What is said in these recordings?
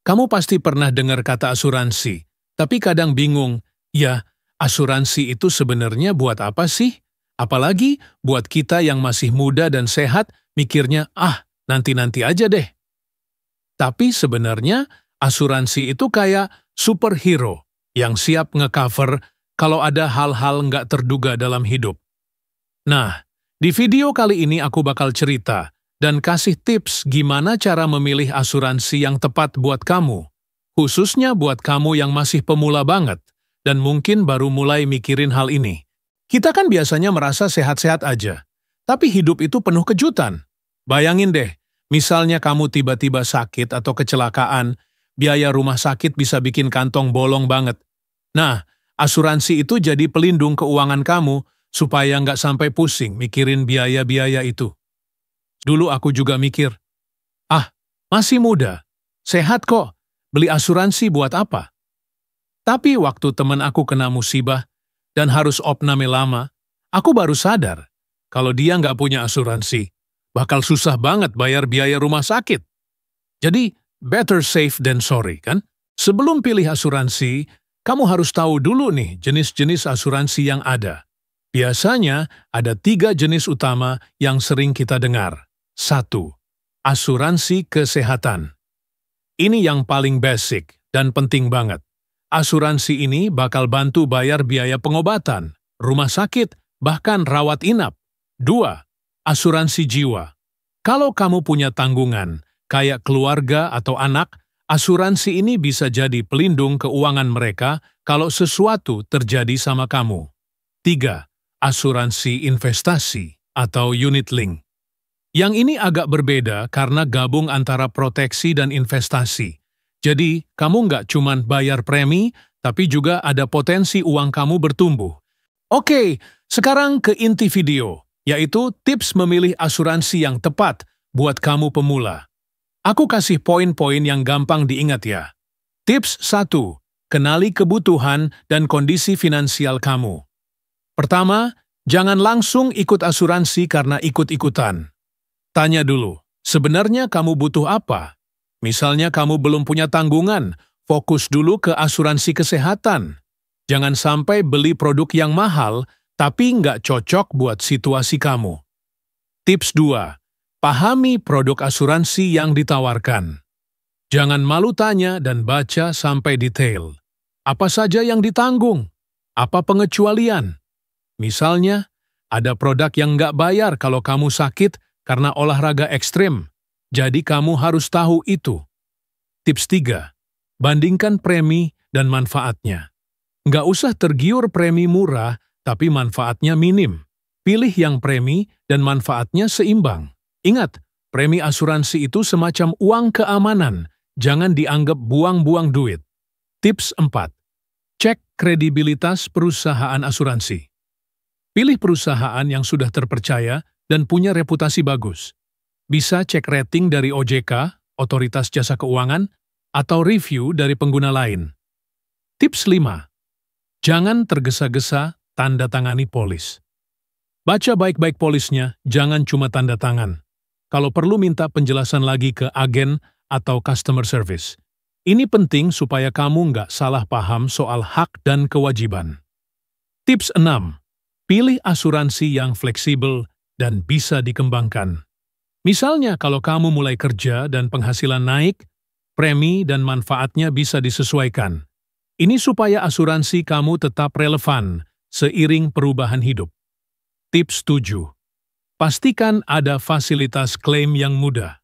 Kamu pasti pernah dengar kata asuransi, tapi kadang bingung, ya, asuransi itu sebenarnya buat apa sih? Apalagi buat kita yang masih muda dan sehat, mikirnya, nanti-nanti aja deh. Tapi sebenarnya, asuransi itu kayak superhero yang siap nge-cover kalau ada hal-hal nggak terduga dalam hidup. Nah, di video kali ini aku bakal cerita dan kasih tips gimana cara memilih asuransi yang tepat buat kamu, khususnya buat kamu yang masih pemula banget dan mungkin baru mulai mikirin hal ini. Kita kan biasanya merasa sehat-sehat aja, tapi hidup itu penuh kejutan. Bayangin deh, misalnya kamu tiba-tiba sakit atau kecelakaan, biaya rumah sakit bisa bikin kantong bolong banget. Nah, asuransi itu jadi pelindung keuangan kamu supaya nggak sampai pusing mikirin biaya-biaya itu. Dulu aku juga mikir, masih muda, sehat kok, beli asuransi buat apa? Tapi waktu teman aku kena musibah dan harus opname lama, aku baru sadar kalau dia nggak punya asuransi, bakal susah banget bayar biaya rumah sakit. Jadi, better safe than sorry, kan? Sebelum pilih asuransi, kamu harus tahu dulu nih jenis-jenis asuransi yang ada. Biasanya ada 3 jenis utama yang sering kita dengar. 1. Asuransi kesehatan. Ini yang paling basic dan penting banget. Asuransi ini bakal bantu bayar biaya pengobatan, rumah sakit, bahkan rawat inap. 2. Asuransi jiwa. Kalau kamu punya tanggungan, kayak keluarga atau anak, asuransi ini bisa jadi pelindung keuangan mereka kalau sesuatu terjadi sama kamu. 3. Asuransi investasi atau unit link. Yang ini agak berbeda karena gabung antara proteksi dan investasi. Jadi, kamu nggak cuma bayar premi, tapi juga ada potensi uang kamu bertumbuh. Oke, sekarang ke inti video, yaitu tips memilih asuransi yang tepat buat kamu pemula. Aku kasih poin-poin yang gampang diingat ya. Tips 1. Kenali kebutuhan dan kondisi finansial kamu. Pertama, jangan langsung ikut asuransi karena ikut-ikutan. Tanya dulu, sebenarnya kamu butuh apa? Misalnya kamu belum punya tanggungan, fokus dulu ke asuransi kesehatan. Jangan sampai beli produk yang mahal, tapi nggak cocok buat situasi kamu. Tips 2. Pahami produk asuransi yang ditawarkan. Jangan malu tanya dan baca sampai detail. Apa saja yang ditanggung? Apa pengecualian? Misalnya, ada produk yang nggak bayar kalau kamu sakit karena olahraga ekstrim, jadi kamu harus tahu itu. Tips 3. Bandingkan premi dan manfaatnya. Nggak usah tergiur premi murah, tapi manfaatnya minim. Pilih yang premi dan manfaatnya seimbang. Ingat, premi asuransi itu semacam uang keamanan, jangan dianggap buang-buang duit. Tips 4. Cek kredibilitas perusahaan asuransi. Pilih perusahaan yang sudah terpercaya dan punya reputasi bagus. Bisa cek rating dari OJK, Otoritas Jasa Keuangan, atau review dari pengguna lain. Tips 5. Jangan tergesa-gesa tanda tangani polis. Baca baik-baik polisnya, jangan cuma tanda tangan. Kalau perlu minta penjelasan lagi ke agen atau customer service. Ini penting supaya kamu nggak salah paham soal hak dan kewajiban. Tips 6. Pilih asuransi yang fleksibel dan bisa dikembangkan. Misalnya kalau kamu mulai kerja dan penghasilan naik, premi dan manfaatnya bisa disesuaikan. Ini supaya asuransi kamu tetap relevan seiring perubahan hidup. Tips 7. Pastikan ada fasilitas klaim yang mudah.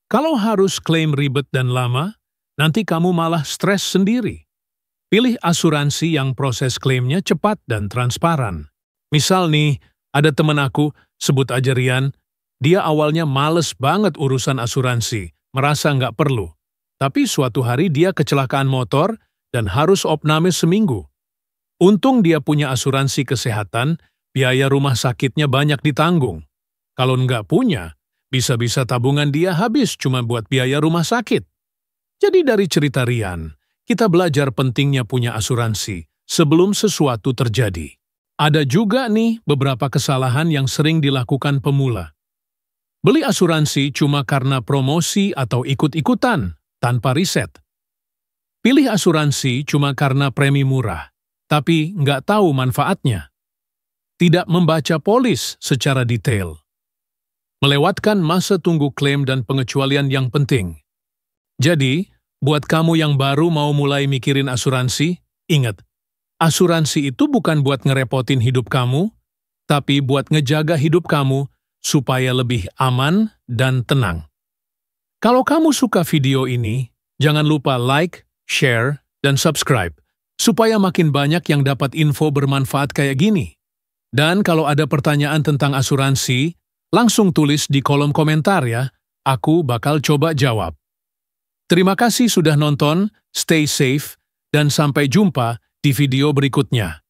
Kalau harus klaim ribet dan lama, nanti kamu malah stres sendiri. Pilih asuransi yang proses klaimnya cepat dan transparan. Misal nih, ada teman aku, sebut aja Rian, dia awalnya males banget urusan asuransi, merasa nggak perlu. Tapi suatu hari dia kecelakaan motor dan harus opname seminggu. Untung dia punya asuransi kesehatan, biaya rumah sakitnya banyak ditanggung. Kalau nggak punya, bisa-bisa tabungan dia habis cuma buat biaya rumah sakit. Jadi dari cerita Rian, kita belajar pentingnya punya asuransi sebelum sesuatu terjadi. Ada juga nih beberapa kesalahan yang sering dilakukan pemula. Beli asuransi cuma karena promosi atau ikut-ikutan, tanpa riset. Pilih asuransi cuma karena premi murah, tapi nggak tahu manfaatnya. Tidak membaca polis secara detail. Melewatkan masa tunggu klaim dan pengecualian yang penting. Jadi, buat kamu yang baru mau mulai mikirin asuransi, ingat, asuransi itu bukan buat ngerepotin hidup kamu, tapi buat ngejaga hidup kamu supaya lebih aman dan tenang. Kalau kamu suka video ini, jangan lupa like, share, dan subscribe, supaya makin banyak yang dapat info bermanfaat kayak gini. Dan kalau ada pertanyaan tentang asuransi, langsung tulis di kolom komentar ya, aku bakal coba jawab. Terima kasih sudah nonton, stay safe, dan sampai jumpa di video berikutnya.